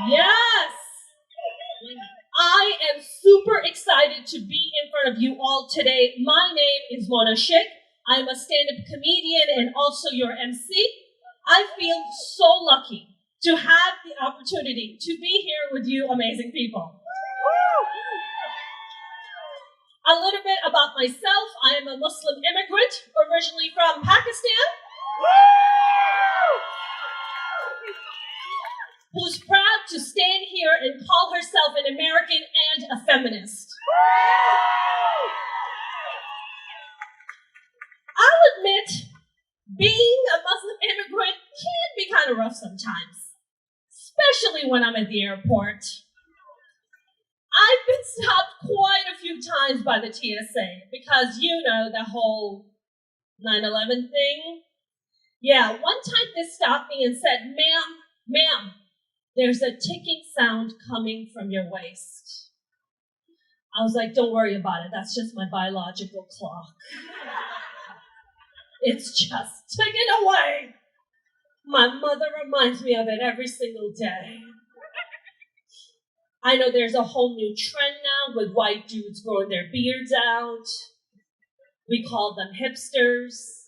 Yes! I am super excited to be in front of you all today. My name is Mona Shaikh. I'm a stand-up comedian and also your MC. I feel so lucky to have the opportunity to be here with you amazing people. A little bit about myself. I am a Muslim immigrant, originally from Pakistan, who's proud to stand here and call herself an American and a feminist. I'll admit, being a Muslim immigrant can be kind of rough sometimes, especially when I'm at the airport. I've been stopped quite a few times by the TSA because, you know, the whole 9/11 thing. Yeah, one time they stopped me and said, ma'am, there's a ticking sound coming from your waist. I was like, don't worry about it. That's just my biological clock. It's just ticking away. My mother reminds me of it every single day. I know there's a whole new trend now with white dudes growing their beards out. We call them hipsters.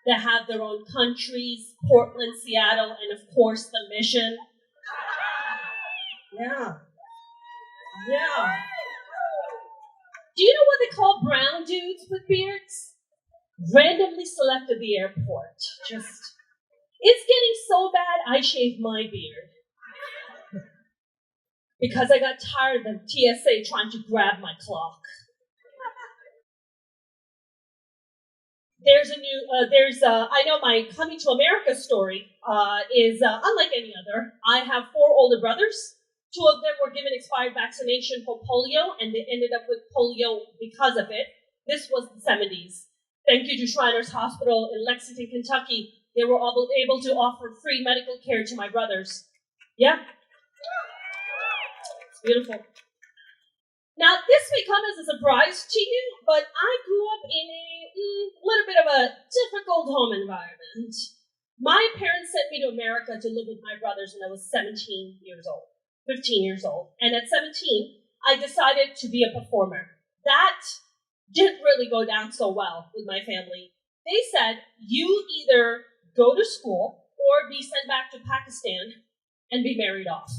They have their own countries, Portland, Seattle, and of course the Mission. Yeah. Do you know what they call brown dudes with beards? Randomly selected the airport. It's getting so bad I shaved my beard. Because I got tired of TSA trying to grab my clock. I know my coming to America story is unlike any other. I have 4 older brothers. 2 of them were given expired vaccination for polio, and they ended up with polio because of it. This was the 70s. Thank you to Shriners Hospital in Lexington, Kentucky. They were able to offer free medical care to my brothers. Yeah. It's beautiful. Now, this may come as a surprise to you, but I grew up in a little bit of a difficult home environment. My parents sent me to America to live with my brothers when I was 15 years old. And at 17, I decided to be a performer. That didn't really go down so well with my family. They said, you either go to school or be sent back to Pakistan and be married off.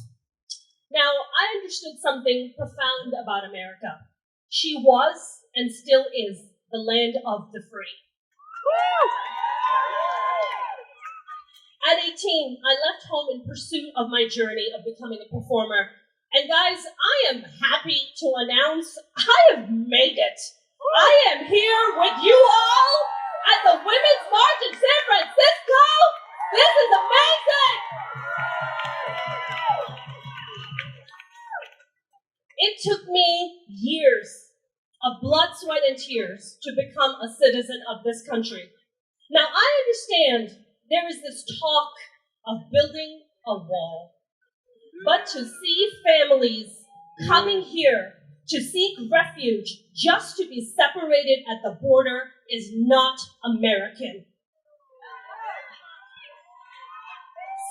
Now, I understood something profound about America. She was and still is the land of the free. At 18, I left home in pursuit of my journey of becoming a performer. And guys, I am happy to announce I have made it. I am here with you all at the Women's March in San Francisco. This is amazing. It took me years of blood, sweat, and tears to become a citizen of this country. Now, I understand there is this talk of building a wall, but to see families coming here to seek refuge just to be separated at the border is not American.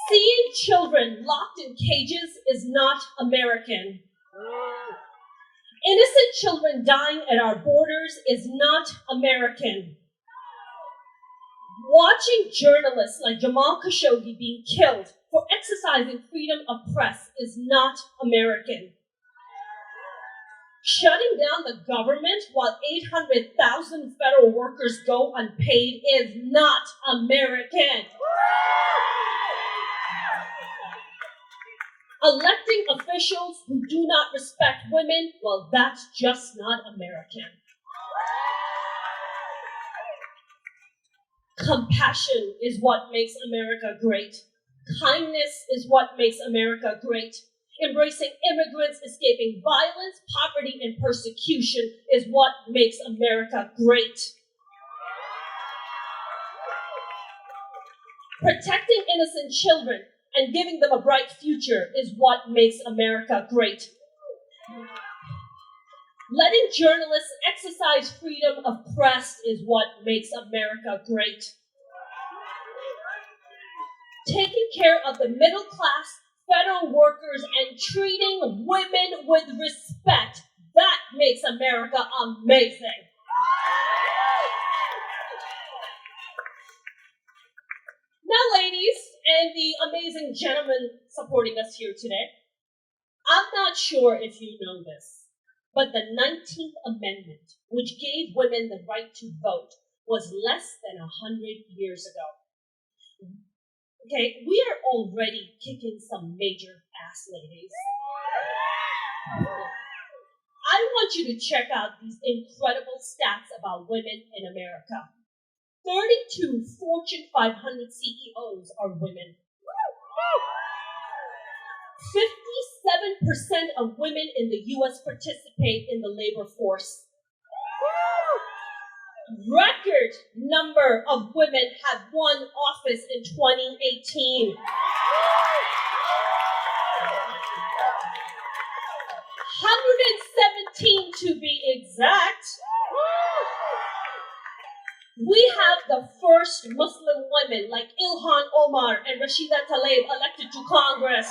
Seeing children locked in cages is not American. Innocent children dying at our borders is not American. Watching journalists like Jamal Khashoggi being killed for exercising freedom of press is not American. Shutting down the government while 800,000 federal workers go unpaid is not American. Electing officials who do not respect women, well, that's just not American. Compassion is what makes America great. Kindness is what makes America great. Embracing immigrants escaping violence, poverty, and persecution is what makes America great. Protecting innocent children and giving them a bright future is what makes America great. Letting journalists exercise freedom of press is what makes America great. taking care of the middle class, federal workers, and treating women with respect. That makes America amazing. Now, ladies, and the amazing gentlemen supporting us here today, I'm not sure if you know this, but the 19th Amendment, which gave women the right to vote, was less than 100 years ago. Okay, we are already kicking some major ass, ladies. I want you to check out these incredible stats about women in America. 32 Fortune 500 CEOs are women. 57% of women in the U.S. participate in the labor force. Record number of women have won office in 2018. 117 to be exact. We have the first Muslim women like Ilhan Omar and Rashida Tlaib elected to Congress.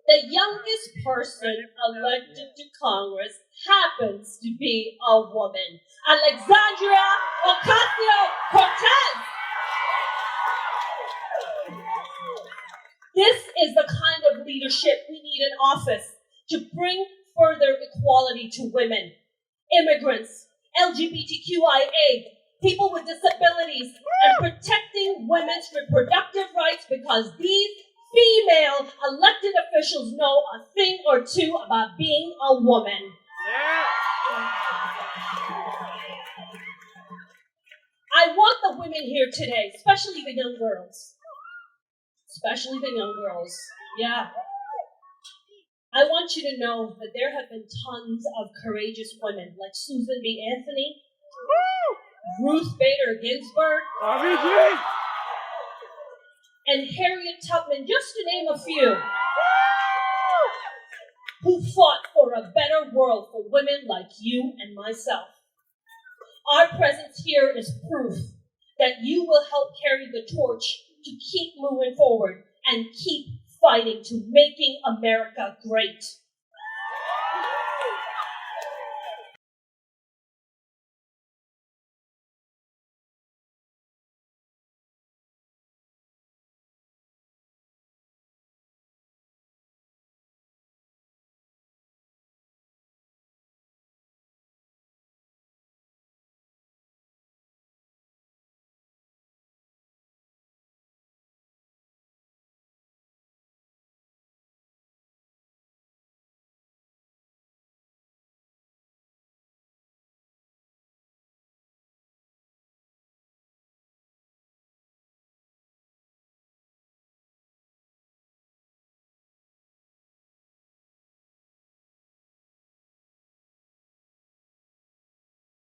The youngest person elected to Congress happens to be a woman, Alexandria Ocasio-Cortez. This is the kind of leadership we need in office to bring further equality to women, immigrants, LGBTQIA, people with disabilities, and protecting women's reproductive rights, because these female elected officials know a thing or two about being a woman. I want the women here today, especially the young girls. Yeah. I want you to know that there have been tons of courageous women like Susan B. Anthony, Ruth Bader Ginsburg, and Harriet Tubman, just to name a few, who fought for a better world for women like you and myself. Our presence here is proof that you will help carry the torch to keep moving forward and keep fighting to making America great.